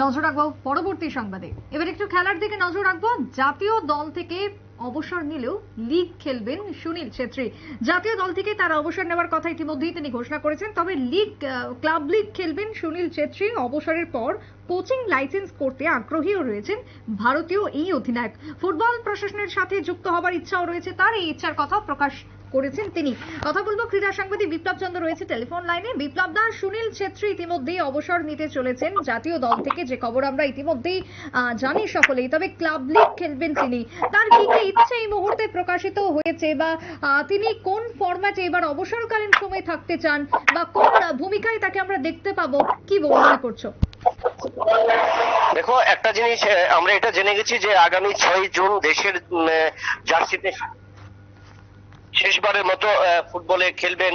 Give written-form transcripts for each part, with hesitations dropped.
নজর রাখবো পরবর্তী সংবাদে। এবার একটু খেলার দিকে নজর রাখবো। জাতীয় দল থেকে অবসর নিলেও লিগ খেলবেন সুনীল ছেত্রী। জাতীয় দল থেকে তার অবসর নেওয়ার কথা ইতিমধ্যেই তিনি ঘোষণা করেছেন। তবে ক্লাব লিগ খেলবেন সুনীল ছেত্রী। অবসরের পর কোচিং লাইসেন্স করতে আগ্রহীও রয়েছেন ভারতীয় এই অধিনায়ক। ফুটবল প্রশাসনের সাথে যুক্ত হবার ইচ্ছাও রয়েছে তার। এই ইচ্ছার কথা প্রকাশ করেছেন তিনি। কথা বলবো ক্রীড়া সাংবাদিক বিপ্লব চন্দ্র রয়েছে টেলিফোন লাইনে। বিপ্লব দা, সুনীল ছেত্রী ইতিমধ্যেই অবসর নিতে চলেছেন জাতীয় দল থেকে, যে খবর আমরা ইতিমধ্যেই জানি সকলেই। তবে ক্লাব লিগ খেলবেন তিনি। তার কি কি ইচ্ছে এই মুহূর্তে প্রকাশিত হয়েছে, বা তিনি কোন ফরম্যাটে এবার অবসরকালীন সময় থাকতে চান, বা কোন ভূমিকায় তাকে আমরা দেখতে পাবো, কি মনে করছো? দেখো, একটা জিনিস আমরা এটা জেনে গেছি যে আগামী 6 জুন দেশের জার্সিতে শেষবারের মতো ফুটবলে খেলবেন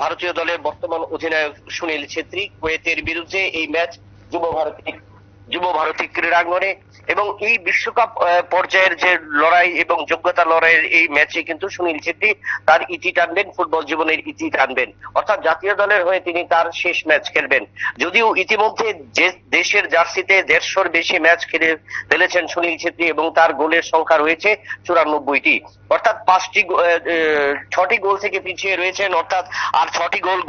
ভারতীয় দলের বর্তমান অধিনায়ক সুনীল ছেত্রী। কুয়েতের বিরুদ্ধে এই ম্যাচ যুব ভারতী ক্রীড়াঙ্গনে, এবং এই বিশ্বকাপ পর্যায়ের যে লড়াই এবং যোগ্যতা লড়াইয়ের এই ম্যাচে কিন্তু সুনীল ছেত্রী তার ইতি টানবেন, ফুটবল জীবনের ইতি টানবেন। অর্থাৎ জাতীয় দলের হয়ে তিনি তার শেষ ম্যাচ খেলবেন। যদিও ইতিমধ্যে যে দেশের জার্সিতে 150-র বেশি ম্যাচ খেলে ফেলেছেন সুনীল ছেত্রী, এবং তার গোলের সংখ্যা রয়েছে 94টি। অর্থাৎ 6টি গোল থেকে পিছিয়ে রয়েছেন। অর্থাৎ আর 6টি গোল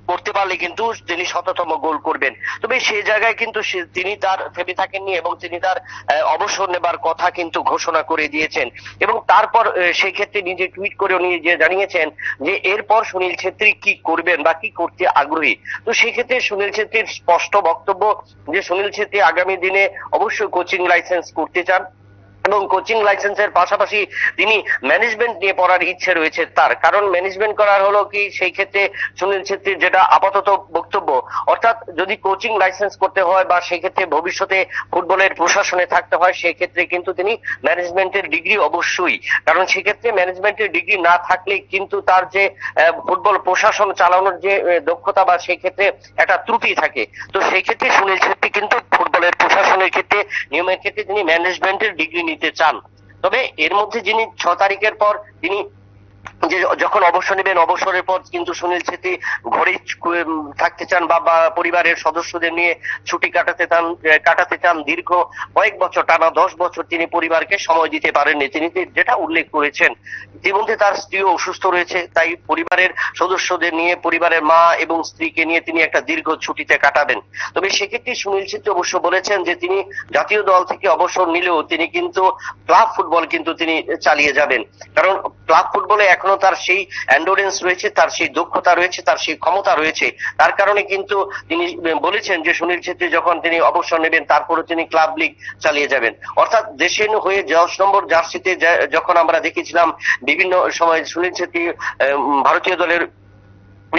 করতে পারলে কিন্তু তিনি 100তম গোল করবেন। তবে সেই জায়গায় কিন্তু তিনি তার থেমে থাকেননি, এবং তিনি তার অবসর নেবার কথা কিন্তু ঘোষণা করে দিয়েছেন। এবং তারপর সেই ক্ষেত্রে নিজে টুইট করে উনি যে জানিয়েছেন যে এরপর সুনীল ছেত্রী কি করবেন বা কি করতে আগ্রহী। তো সেই ক্ষেত্রে সুনীল ছেত্রীর স্পষ্ট বক্তব্য যে সুনীল ছেত্রী আগামী দিনে অবশ্যই কোচিং লাইসেন্স করতে চান, এবং কোচিং লাইসেন্সের পাশাপাশি তিনি ম্যানেজমেন্ট নিয়ে পড়ার ইচ্ছে রয়েছে তার। কারণ ম্যানেজমেন্ট করার হলো কি, সেই ক্ষেত্রে সুনীল ছেত্রীর যেটা আপাতত বক্তব্য, অর্থাৎ যদি কোচিং লাইসেন্স করতে হয় বা সেই ক্ষেত্রে ভবিষ্যতে ফুটবলের প্রশাসনে থাকতে হয়, সেই ক্ষেত্রে কিন্তু তিনি ম্যানেজমেন্টের ডিগ্রি অবশ্যই, কারণ সেক্ষেত্রে ম্যানেজমেন্টের ডিগ্রি না থাকলে কিন্তু তার যে ফুটবল প্রশাসন চালানোর যে দক্ষতা বা সেই ক্ষেত্রে একটা ত্রুটি থাকে। তো সেই ক্ষেত্রে সুনীল ছেত্রী কিন্তু ফুটবলের প্রশাসনের ক্ষেত্রে, নিয়মের ক্ষেত্রে তিনি ম্যানেজমেন্টের ডিগ্রি নিতে চান। তবে এর মধ্যে যিনি 6 তারিখের পর তিনি যে যখন অবসর নেবেন, অবসরের পর কিন্তু সুনীল ছেত্রী ঘরে থাকতে চান বা পরিবারের সদস্যদের নিয়ে ছুটি কাটাতে চান। দীর্ঘ কয়েক বছর, টানা 10 বছর তিনি পরিবারকে সময় দিতে পারেননি। তিনি যেটা উল্লেখ করেছেন, ইতিমধ্যে তার স্ত্রীও অসুস্থ রয়েছে, তাই পরিবারের সদস্যদের নিয়ে, পরিবারের মা এবং স্ত্রীকে নিয়ে তিনি একটা দীর্ঘ ছুটিতে কাটাবেন। তবে সেক্ষেত্রে সুনীল ছেত্রী অবশ্য বলেছেন যে তিনি জাতীয় দল থেকে অবসর নিলেও তিনি কিন্তু ক্লাব ফুটবল কিন্তু তিনি চালিয়ে যাবেন। কারণ ক্লাব ফুটবলে এখনো তার সেই এন্ডুরেন্স রয়েছে, তার সেই দক্ষতা রয়েছে, তার সেই ক্ষমতা রয়েছে। তার কারণে কিন্তু তিনি বলেছেন যে সুনীল ছেত্রী যখন তিনি অবসর নেবেন তারপরে তিনি ক্লাব লিগ চালিয়ে যাবেন। অর্থাৎ দেশের হয়ে 10 নম্বর জার্সিতে যখন আমরা দেখেছিলাম বিভিন্ন সময় সুনীল ছেত্রী ভারতীয় দলের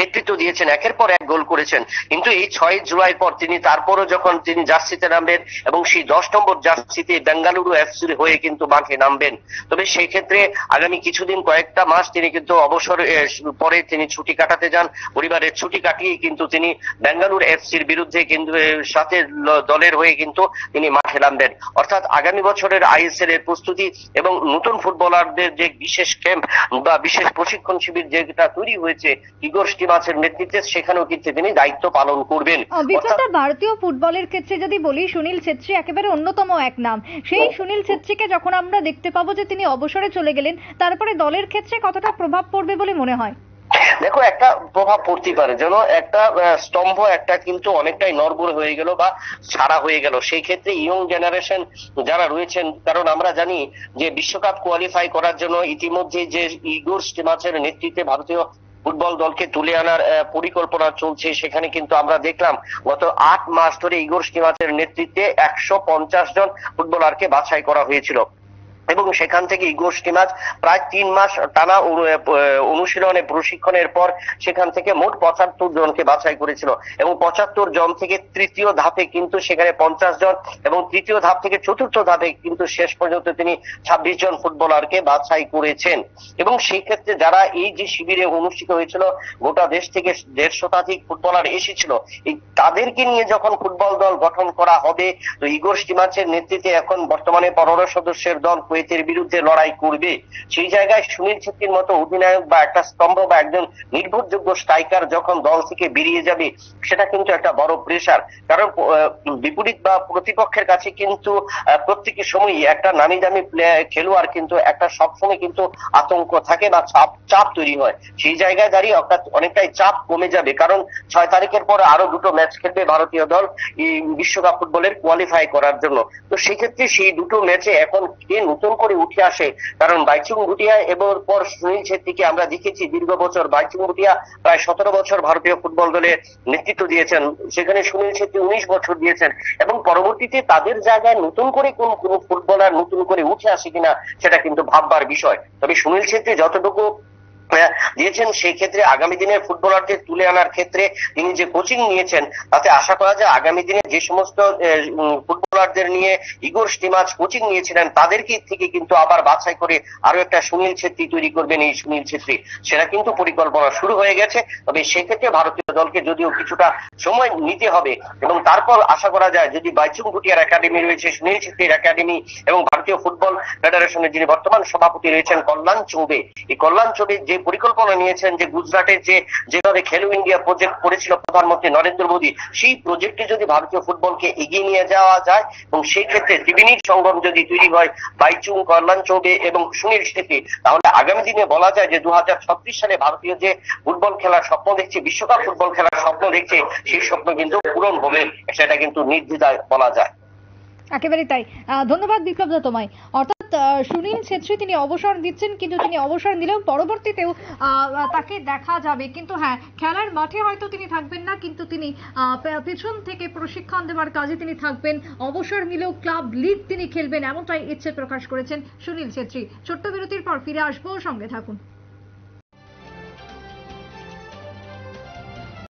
নেতৃত্ব দিয়েছেন, একের পর এক গোল করেছেন, কিন্তু এই 6 জুলাই পর তিনি তারপরও যখন তিনি জার্সিতে নামবেন এবং সেই 10 নম্বর জার্সিতে বেঙ্গালুরু এফসির হয়ে কিন্তু মাঠে নামবেন। তবে সেই ক্ষেত্রে আগামী কিছুদিন, কয়েকটা মাস তিনি কিন্তু অবসর পরে তিনি ছুটি কাটাতে যান। পরিবারের ছুটি কাটিয়ে কিন্তু তিনি বেঙ্গালুরু এফসির বিরুদ্ধে কিন্তু সাথে দলের হয়ে কিন্তু তিনি মাঠে নামবেন। অর্থাৎ আগামী বছরের আইএসএল এর প্রস্তুতি এবং নতুন ফুটবলারদের যে বিশেষ ক্যাম্প বা বিশেষ প্রশিক্ষণ শিবির যেটা তৈরি হয়েছে ইগোর স্টিমাচের নেতৃত্বে, সেখানেও কিন্তু তিনি দায়িত্ব পালন করবেন। ভারতীয় ফুটবলের ক্ষেত্রে যদি বলি, সুনীল ছেত্রী একেবারে অন্যতম এক নাম। সেই সুনীল ছেত্রীকে যখন আমরা দেখতে পাবো যে তিনি অবসরে চলে গেলেন, তারপরে দলের ক্ষেত্রে কতটা প্রভাব পড়বে বলে মনে হয়? দেখো, একটা প্রভাব পড়তে পারে, যেন একটা স্তম্ভ একটা কিন্তু অনেকটাই নড়বড়ে হয়ে গেল বা ছাড়া হয়ে গেল। সেই ক্ষেত্রে ইয়ং জেনারেশন যারা রয়েছেন, কারণ আমরা জানি যে বিশ্বকাপ কোয়ালিফাই করার জন্য ইতিমধ্যে যে ইগোর স্টিমাচের নেতৃত্বে ভারতীয় ফুটবল দলকে তুলে আনার পরিকল্পনা চলছে, সেখানে কিন্তু আমরা দেখলাম গত 8 মাস ধরে ইগোর স্টিমাচের নেতৃত্বে 150 জন ফুটবলারকে বাছাই করা হয়েছিল, এবং সেখান থেকে ইগোর স্টিমাচ প্রায় 3 মাস টানা অনুশীলনে প্রশিক্ষণের পর সেখান থেকে মোট 75 জনকে বাছাই করেছিল, এবং 75 জন থেকে তৃতীয় ধাপে কিন্তু সেখানে 50 জন, এবং তৃতীয় ধাপ থেকে চতুর্থ ধাপে কিন্তু শেষ পর্যন্ত তিনি 26 জন ফুটবলারকে বাছাই করেছেন। এবং সেই ক্ষেত্রে যারা এই যে শিবিরে অনুষ্ঠিত হয়েছিল, গোটা দেশ থেকে 150 শতাধিক ফুটবলার এসেছিল, এই তাদেরকে নিয়ে যখন ফুটবল দল গঠন করা হবে, তো ইগোর স্টিমাচের নেতৃত্বে এখন বর্তমানে 15 সদস্যের দল কুয়েতের বিরুদ্ধে লড়াই করবে, সেই জায়গায় সুনীল ছেত্রীর মতো অধিনায়ক বা একটা স্তম্ভ বা একজন নির্ভরযোগ্য স্ট্রাইকার যখন দল থেকে বেরিয়ে যাবে, সেটা কিন্তু একটা বড় প্রেসার। কারণ বিপরীত বা প্রতিপক্ষের কাছে কিন্তু প্রত্যেক সময়ই একটা নামি দামি খেলোয়াড় কিন্তু একটা সবসময় কিন্তু আতঙ্ক থাকে বা চাপ তৈরি হয়। সেই জায়গায় দাঁড়িয়ে অনেকটাই চাপ কমে যাবে, কারণ 6 তারিখের পর আরো দুটো ম্যাচ খেলবে ভারতীয় দল এই বিশ্বকাপ ফুটবলের কোয়ালিফাই করার জন্য। তো সেক্ষেত্রে সেই দুটো ম্যাচে এখন কে নতুন করে উঠে আসে, কারণ বাইচুং ভুটিয়া এবং পর সুনীল ছেত্রীকে আমরা দেখেছি দীর্ঘ বছর। বাইচুং ভুটিয়া প্রায় 17 বছর ভারতীয় ফুটবল দলে নেতৃত্ব দিয়েছেন, সেখানে সুনীল ছেত্রী 19 বছর দিয়েছেন, এবং পরবর্তীতে তাদের জায়গায় নতুন করে কোন ফুটবলার নতুন করে উঠে আসে কিনা সেটা কিন্তু ভাববার বিষয়। তবে সুনীল ছেত্রী যতটুকু দিয়েছেন সেই ক্ষেত্রে আগামী দিনের ফুটবলারদের তুলে আনার ক্ষেত্রে তিনি যে কোচিং নিয়েছেন, তাতে আশা করা যায় আগামী দিনে যে সমস্ত ফুটবলারদের নিয়ে ইগোর স্টিমাচ কোচিং নিয়েছিলেন তাদেরকে থেকে কিন্তু আবার বাছাই করে আরো একটা সুনীল ছেত্রী তৈরি করবেন এই সুনীল ছেত্রী, সেটা কিন্তু পরিকল্পনা শুরু হয়ে গেছে। তবে সেক্ষেত্রে ভারতীয় দলকে যদিও কিছুটা সময় নিতে হবে, এবং তারপর আশা করা যায় যদি বাইচুং ভুটিয়ার একাডেমি রয়েছে, সুনীল ছেত্রীর একাডেমি, এবং ভারতীয় ফুটবল ফেডারেশনের যিনি বর্তমান সভাপতি রয়েছেন কল্যাণ চৌবে, এই কল্যাণ চৌবে যে পরিকল্পনা নিয়েছেন যে গুজরাটের যেভাবে খেলো ইন্ডিয়া প্রজেক্ট করেছিল প্রধানমন্ত্রী নরেন্দ্র মোদী, সেই প্রজেক্টে যদি ভারতীয় ফুটবলকে এগিয়ে নিয়ে যাওয়া যায় এবং সেই ক্ষেত্রে ত্রিবেণীর সঙ্গম যদি তৈরি হয় বাইচুং, কল্যাণ চৌবে এবং সুনীল ছেত্রী, তাহলে আগামী দিনে বলা যায় যে 2036 সালে ভারতীয় যে ফুটবল খেলার স্বপ্ন দেখছে, বিশ্বকাপ ফুটবল খেলার স্বপ্ন দেখছে, সেই স্বপ্ন কিন্তু পূরণ হবে, সেটা কিন্তু নির্দ্বিধায় বলা যায়। একেবারে তাই। ধন্যবাদ বিপ্লব দা তোমায়। অর্থাৎ সুনীল ছেত্রী তিনি অবসর দিচ্ছেন, কিন্তু তিনি অবসর নিলেও পরবর্তীতেও তাকে দেখা যাবে। কিন্তু হ্যাঁ, খেলার মাঠে হয়তো তিনি থাকবেন না, কিন্তু তিনি পেছন থেকে প্রশিক্ষণ দেওয়ার কাজে তিনি থাকবেন। অবসর নিলেও ক্লাব লিগ তিনি খেলবেন, এমনটাই ইচ্ছে প্রকাশ করেছেন সুনীল ছেত্রী। ছোট্ট বিরতির পর ফিরে আসবো, সঙ্গে থাকুন।